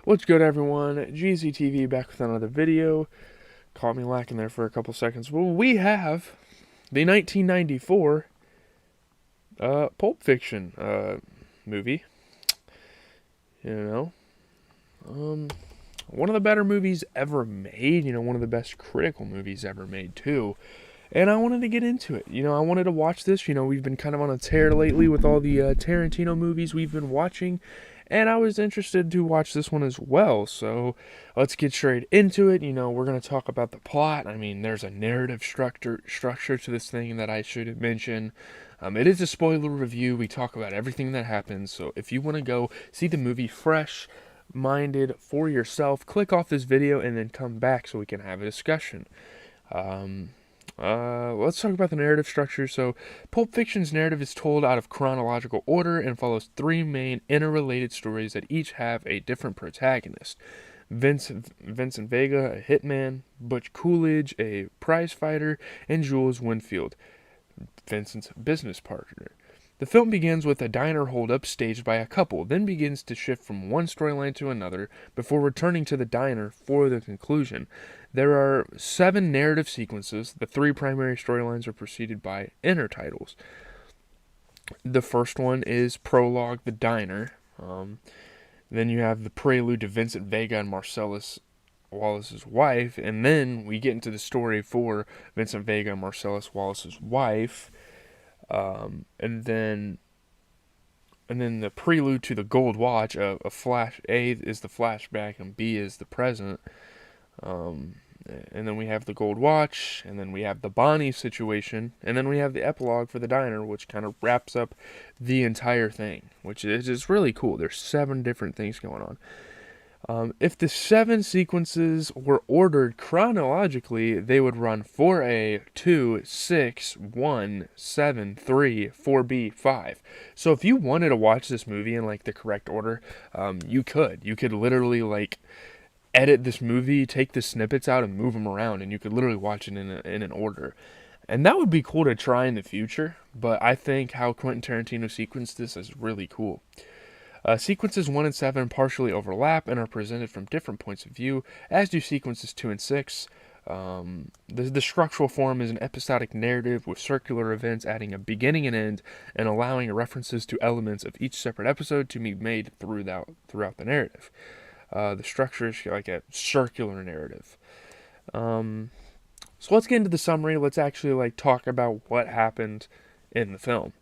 What's good, everyone? GZTV back with another video. Caught me lacking there for a couple seconds. Well, we have the 1994 Pulp Fiction movie. You know, one of the better movies ever made. One of the best critical movies ever made too. And I wanted to get into it. I wanted to watch this. We've been kind of on a tear lately with all the Tarantino movies we've been watching. And I was interested to watch this one as well. So let's get straight into it. We're going to talk about the plot. I mean, there's a narrative structure to this thing that I should mention. It is a spoiler review. We talk about everything that happens. So if you want to go see the movie fresh minded for yourself, click off this video and then come back so we can have a discussion. Let's talk about the narrative structure. So, Pulp Fiction's narrative is told out of chronological order and follows three main interrelated stories that each have a different protagonist. Vincent Vega, a hitman, Butch Coolidge, a prize fighter, and Jules Winfield, Vincent's business partner. The film begins with a diner holdup staged by a couple, then begins to shift from one storyline to another before returning to the diner for the conclusion. There are 7 narrative sequences. The 3 primary storylines are preceded by intertitles. The first one is Prologue, the Diner. Then you have the prelude to Vincent Vega and Marcellus Wallace's wife, and then we get into the story for Vincent Vega and Marcellus Wallace's wife. And then the prelude to the Gold Watch, A is the flashback and B is the present. And then we have the Gold Watch, and then we have the Bonnie situation, and then we have the epilogue for the diner, which kind of wraps up the entire thing, which is just really cool. There's 7 different things going on. If the 7 sequences were ordered chronologically, they would run 4A, 2, 6, 1, 7, 3, 4B, 5. So if you wanted to watch this movie in the correct order, you could. You could literally edit this movie, take the snippets out and move them around, and you could literally watch it in an order. And that would be cool to try in the future, but I think how Quentin Tarantino sequenced this is really cool. Sequences 1 and 7 partially overlap and are presented from different points of view, as do sequences 2 and 6. The structural form is an episodic narrative with circular events adding a beginning and end and allowing references to elements of each separate episode to be made throughout the narrative. The structure is like a circular narrative. So let's get into the summary. Let's actually talk about what happened in the film.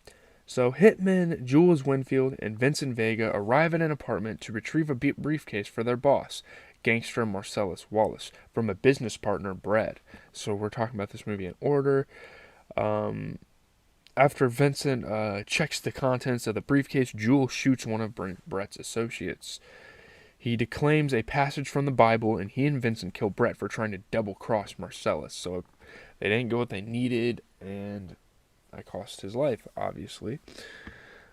So, hitmen Jules Winfield and Vincent Vega arrive at an apartment to retrieve a briefcase for their boss, gangster Marcellus Wallace, from a business partner, Brett. So, we're talking about this movie in order. After Vincent checks the contents of the briefcase, Jules shoots one of Brett's associates. He declaims a passage from the Bible, and he and Vincent kill Brett for trying to double-cross Marcellus. So, they didn't get what they needed, and that cost his life, obviously.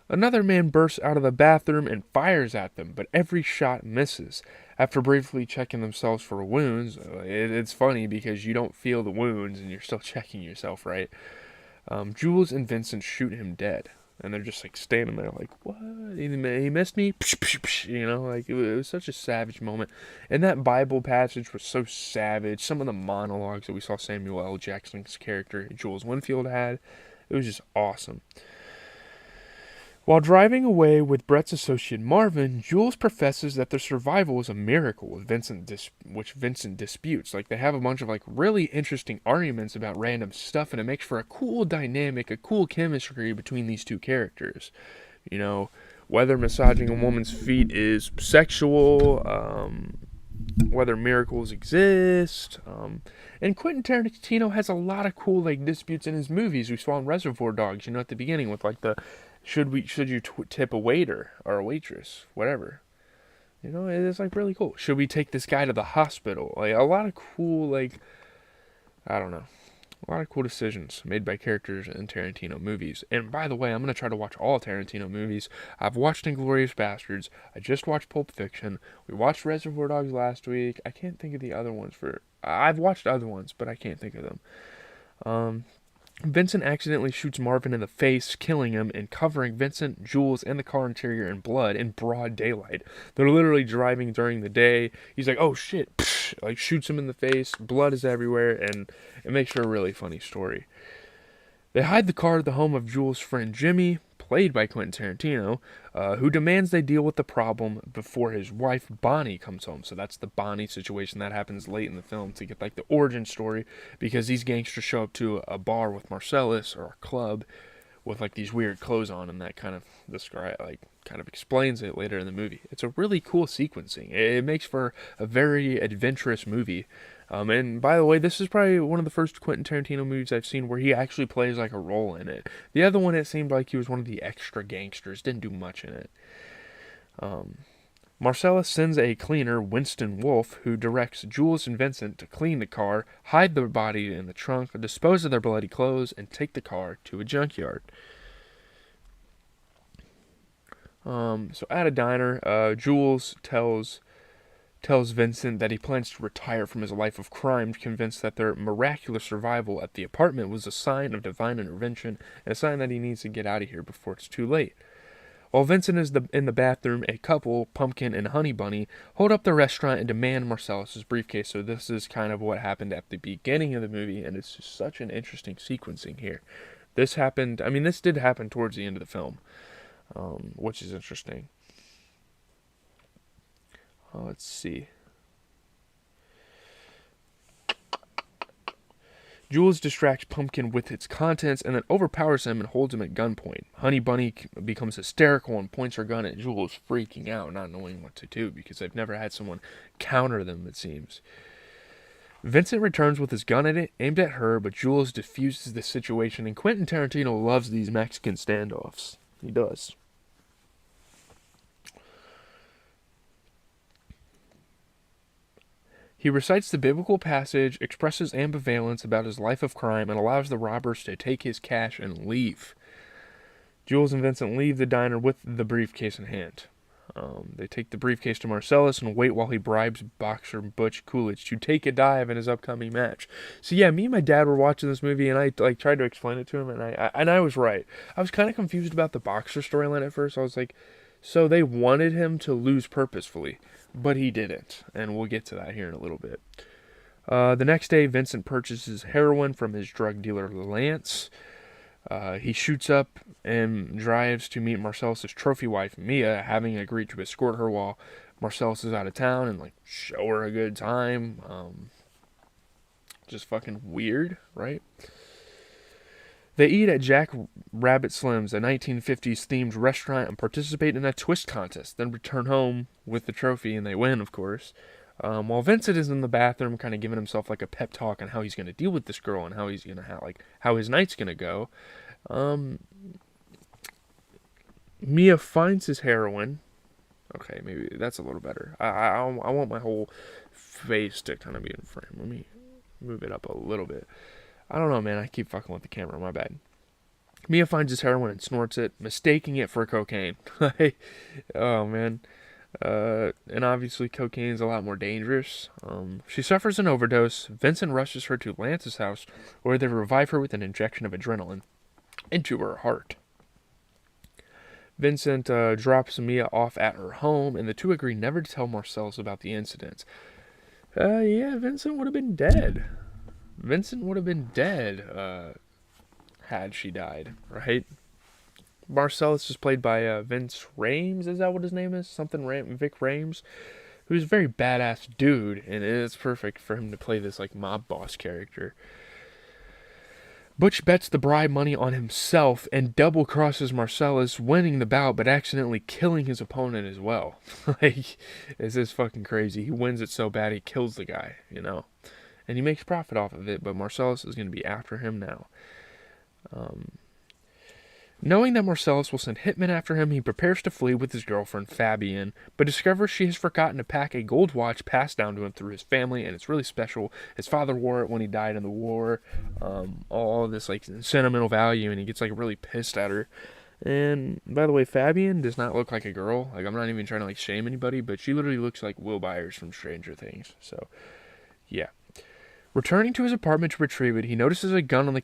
Another man bursts out of the bathroom and fires at them, but every shot misses. After briefly checking themselves for wounds, it's funny because you don't feel the wounds and you're still checking yourself, right? Jules and Vincent shoot him dead. And they're just standing there what? He missed me? It was such a savage moment. And that Bible passage was so savage. Some of the monologues that we saw Samuel L. Jackson's character, Jules Winfield, had. It was just awesome. While driving away with Brett's associate Marvin, Jules professes that their survival is a miracle, which Vincent disputes. They have a bunch of really interesting arguments about random stuff, and it makes for a cool dynamic, a cool chemistry between these two characters. Whether massaging a woman's feet is sexual, whether miracles exist. And Quentin Tarantino has a lot of cool disputes in his movies. We saw in Reservoir Dogs, at the beginning with the should you tip a waiter or a waitress, whatever. It's really cool. Should we take this guy to the hospital? A lot of cool I don't know. A lot of cool decisions made by characters in Tarantino movies. And by the way, I'm going to try to watch all Tarantino movies. I've watched Inglourious Basterds. I just watched Pulp Fiction. We watched Reservoir Dogs last week. I can't think of the other ones I've watched other ones, but I can't think of them. Vincent accidentally shoots Marvin in the face, killing him and covering Vincent, Jules, and the car interior in blood in broad daylight. They're literally driving during the day. He's like, oh shit, psh, like shoots him in the face, blood is everywhere, and it makes for a really funny story. They hide the car at the home of Jules' friend Jimmy, played by Quentin Tarantino, who demands they deal with the problem before his wife Bonnie comes home. So that's the Bonnie situation that happens late in the film to get like the origin story, because these gangsters show up to a bar with Marcellus, or a club, with like these weird clothes on, and that kind of explains it later in the movie. It's a really cool sequencing. It makes for a very adventurous movie. And by the way, this is probably one of the first Quentin Tarantino movies I've seen where he actually plays like a role in it. The other one, it seemed like he was one of the extra gangsters, didn't do much in it. Marcellus sends a cleaner, Winston Wolfe, who directs Jules and Vincent to clean the car, hide the body in the trunk, dispose of their bloody clothes, and take the car to a junkyard. So at a diner, Jules tells Vincent that he plans to retire from his life of crime, convinced that their miraculous survival at the apartment was a sign of divine intervention and a sign that he needs to get out of here before it's too late. While Vincent is in the bathroom, a couple, Pumpkin and Honey Bunny, hold up the restaurant and demand Marcellus's briefcase. So this is kind of what happened at the beginning of the movie, and it's just such an interesting sequencing here. This did happen towards the end of the film, which is interesting. Let's see. Jules distracts Pumpkin with its contents and then overpowers him and holds him at gunpoint. Honey Bunny becomes hysterical and points her gun at Jules, freaking out, not knowing what to do because they've never had someone counter them, it seems. Vincent returns with his gun aimed at her, but Jules diffuses the situation, and Quentin Tarantino loves these Mexican standoffs. He does. He recites the biblical passage, expresses ambivalence about his life of crime, and allows the robbers to take his cash and leave. Jules and Vincent leave the diner with the briefcase in hand. They take the briefcase to Marcellus and wait while he bribes boxer Butch Coolidge to take a dive in his upcoming match. So yeah, me and my dad were watching this movie, and I tried to explain it to him, and I was right. I was kind of confused about the boxer storyline at first. I was like, so they wanted him to lose purposefully, but he didn't, and we'll get to that here in a little bit. The next day, Vincent purchases heroin from his drug dealer, Lance. He shoots up and drives to meet Marcellus' trophy wife, Mia, having agreed to escort her while Marcellus is out of town and, show her a good time. Just fucking weird, right? They eat at Jack Rabbit Slim's, a 1950s themed restaurant, and participate in a twist contest, then return home with the trophy, and they win, of course. While Vincent is in the bathroom kind of giving himself a pep talk on how he's going to deal with this girl and how he's going to how his night's going to go, Mia finds his heroin. Okay, maybe that's a little better. I want my whole face to kind of be in frame. Let me move it up a little bit. I don't know, man. I keep fucking with the camera. My bad. Mia finds his heroin and snorts it, mistaking it for cocaine. Oh, man. And obviously cocaine's a lot more dangerous. She suffers an overdose. Vincent rushes her to Lance's house, where they revive her with an injection of adrenaline into her heart. Vincent drops Mia off at her home, and the two agree never to tell Marcellus about the incident. Vincent would have been dead. Had she died, right? Marcellus is played by Vince Rames, is that what his name is? Vic Rames, who's a very badass dude, and it's perfect for him to play this mob boss character. Butch bets the bribe money on himself and double crosses Marcellus, winning the bout but accidentally killing his opponent as well. This is fucking crazy. He wins it so bad he kills the guy, and he makes profit off of it, but Marcellus is going to be after him now. Knowing that Marcellus will send hitmen after him, he prepares to flee with his girlfriend, Fabienne, but discovers she has forgotten to pack a gold watch passed down to him through his family, and it's really special. His father wore it when he died in the war. All this sentimental value, and he gets really pissed at her. And by the way, Fabienne does not look like a girl. I'm not even trying to shame anybody, but she literally looks like Will Byers from Stranger Things. So, yeah. Returning to his apartment to retrieve it, he notices a gun on the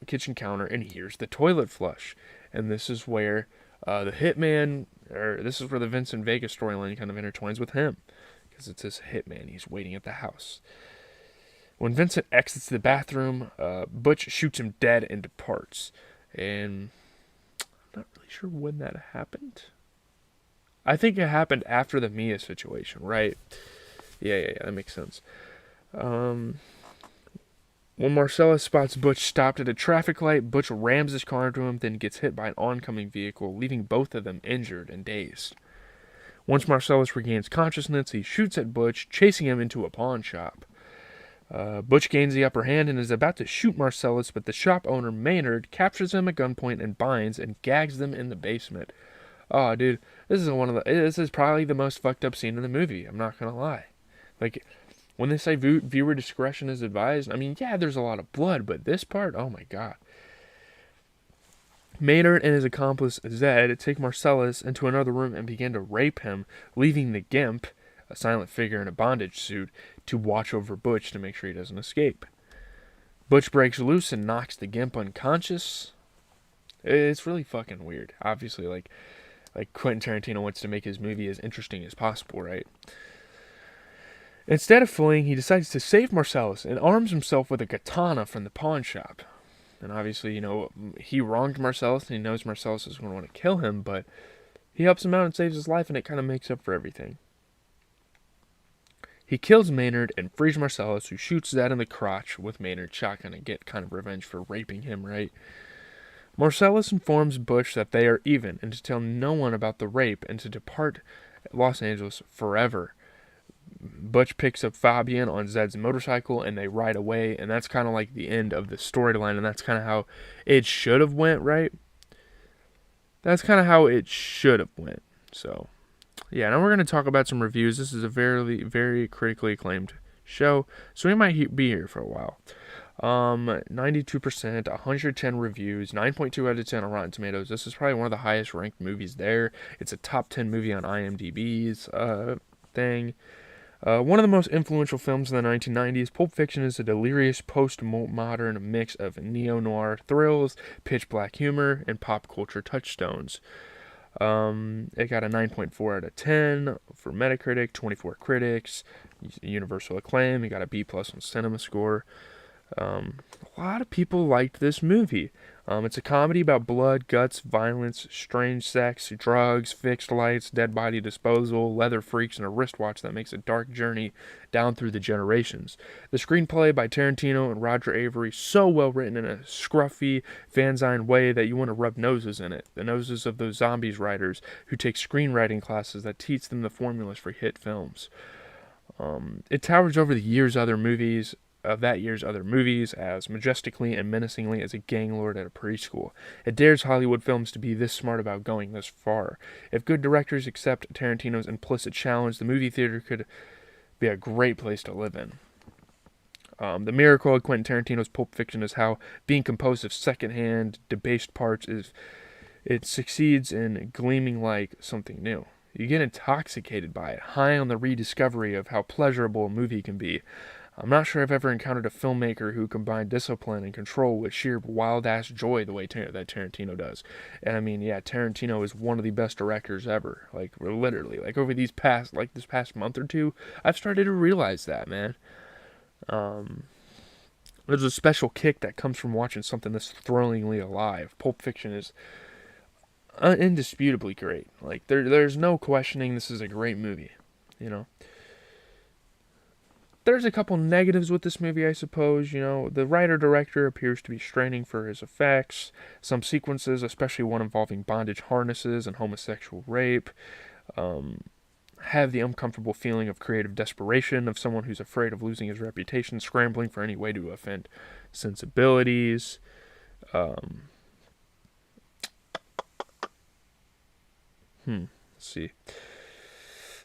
kitchen counter and hears the toilet flush. And this is where the hitman, or this is where the Vincent Vega storyline kind of intertwines with him. Because it's this hitman, he's waiting at the house. When Vincent exits the bathroom, Butch shoots him dead and departs. And I'm not really sure when that happened. I think it happened after the Mia situation, right? Yeah, that makes sense. When Marcellus spots Butch stopped at a traffic light, Butch rams his car into him, then gets hit by an oncoming vehicle, leaving both of them injured and dazed. Once Marcellus regains consciousness, he shoots at Butch, chasing him into a pawn shop. Butch gains the upper hand and is about to shoot Marcellus, but the shop owner, Maynard, captures him at gunpoint and binds and gags them in the basement. Oh, dude, this is probably the most fucked up scene in the movie. I'm not gonna lie. Like, when they say viewer discretion is advised, I mean, yeah, there's a lot of blood, but this part, oh my god. Maynard and his accomplice Zed take Marcellus into another room and begin to rape him, leaving the Gimp, a silent figure in a bondage suit, to watch over Butch to make sure he doesn't escape. Butch breaks loose and knocks the Gimp unconscious. It's really fucking weird. Obviously, like Quentin Tarantino wants to make his movie as interesting as possible, right? Instead of fleeing, he decides to save Marcellus and arms himself with a katana from the pawn shop. And obviously, he wronged Marcellus and he knows Marcellus is going to want to kill him, but he helps him out and saves his life, and it kind of makes up for everything. He kills Maynard and frees Marcellus, who shoots Zed in the crotch with Maynard's shotgun and get kind of revenge for raping him, right? Marcellus informs Butch that they are even and to tell no one about the rape and to depart Los Angeles forever. Butch picks up Fabian on Zed's motorcycle and they ride away, and that's kind of like the end of the storyline, and that's kind of how it should have went, right? That's kind of how it should have went. So, yeah, now we're going to talk about some reviews. This is a very, very critically acclaimed show, so we might be here for a while. 92%, 110 reviews, 9.2 out of 10 on Rotten Tomatoes. This is probably one of the highest ranked movies there. It's a top 10 movie on IMDb's thing. One of the most influential films in the 1990s, Pulp Fiction is a delirious post-modern mix of neo-noir thrills, pitch-black humor, and pop culture touchstones. It got a 9.4 out of 10 for Metacritic, 24 critics, universal acclaim. It got a B+ on Cinema Score. A lot of people liked this movie. It's a comedy about blood, guts, violence, strange sex, drugs, fixed lights, dead body disposal, leather freaks, and a wristwatch that makes a dark journey down through the generations. The screenplay by Tarantino and Roger Avery, so well written in a scruffy, fanzine way that you want to rub noses in it. The noses of those zombies writers who take screenwriting classes that teach them the formulas for hit films. It towers over that year's other movies as majestically and menacingly as a gang lord at a preschool. It dares Hollywood films to be this smart about going this far. If good directors accept Tarantino's implicit challenge, the movie theater could be a great place to live in. The miracle of Quentin Tarantino's Pulp Fiction is how, being composed of secondhand, debased parts, it succeeds in gleaming like something new. You get intoxicated by it, high on the rediscovery of how pleasurable a movie can be. I'm not sure I've ever encountered a filmmaker who combined discipline and control with sheer wild-ass joy the way that Tarantino does. And I mean, yeah, Tarantino is one of the best directors ever. Like, literally. Like, over this past month or two, I've started to realize that, man. There's a special kick that comes from watching something this thrillingly alive. Pulp Fiction is indisputably great. Like, there's no questioning this is a great movie, There's a couple negatives with this movie, I suppose. The writer-director appears to be straining for his effects. Some sequences, especially one involving bondage harnesses and homosexual rape, have the uncomfortable feeling of creative desperation of someone who's afraid of losing his reputation, scrambling for any way to offend sensibilities. Let's see.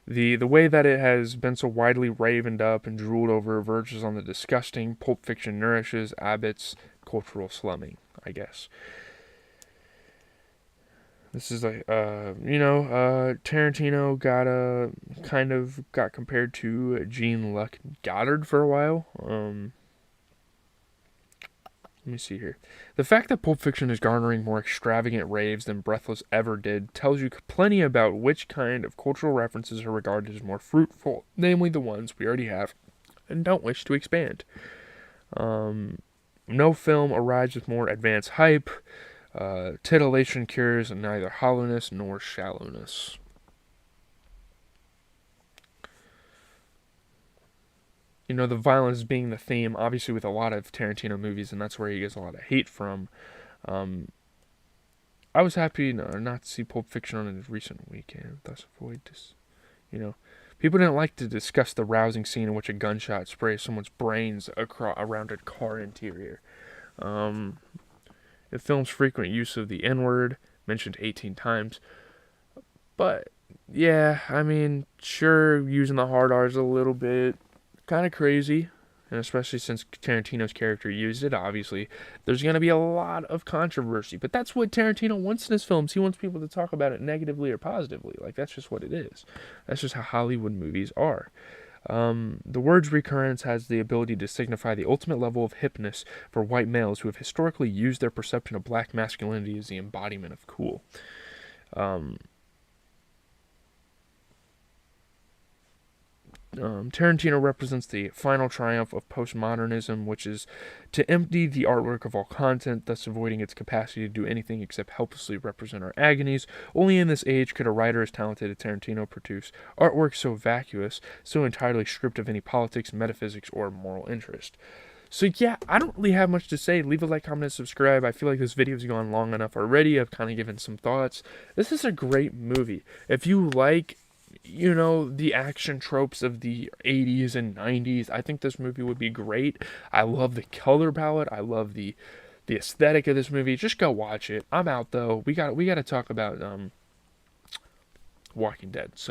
The way that it has been so widely ravened up and drooled over verges on the disgusting. Pulp Fiction nourishes Abbott's cultural slumming, I guess. This is like, Tarantino got compared to Gene Luck Goddard for a while. let me see here. The fact that Pulp Fiction is garnering more extravagant raves than Breathless ever did tells you plenty about which kind of cultural references are regarded as more fruitful, namely the ones we already have and don't wish to expand. No film arrives with more advanced hype. Titillation cures neither hollowness nor shallowness. You know, the violence being the theme, obviously, with a lot of Tarantino movies, and that's where he gets a lot of hate from. Um, I was happy not to see Pulp Fiction on a recent weekend, thus avoid this. You know, people didn't like to discuss the rousing scene in which a gunshot sprays someone's brains around a car interior. Um, it films frequent use of the N word, mentioned 18 times. But, yeah, I mean, sure, using the hard R's a little bit, kind of crazy. And especially since Tarantino's character used it, obviously, there's going to be a lot of controversy. But that's what Tarantino wants in his films. He wants people to talk about it negatively or positively. Like, that's just what it is. That's just how Hollywood movies are. The word's recurrence has the ability to signify the ultimate level of hipness for white males who have historically used their perception of black masculinity as the embodiment of cool. Tarantino represents the final triumph of postmodernism, which is to empty the artwork of all content, thus avoiding its capacity to do anything except helplessly represent our agonies. Only in this age could a writer as talented as Tarantino produce artwork so vacuous, so entirely stripped of any politics, metaphysics, or moral interest. So yeah, I don't really have much to say. Leave a like, comment, and subscribe. I feel like this video's gone long enough already. I've kind of given some thoughts. This is a great movie. If you like, you know, the action tropes of the 80s and 90s, I think this movie would be great. I love the color palette. I love the aesthetic of this movie. Just go watch it. I'm out though. We got to talk about Walking Dead. So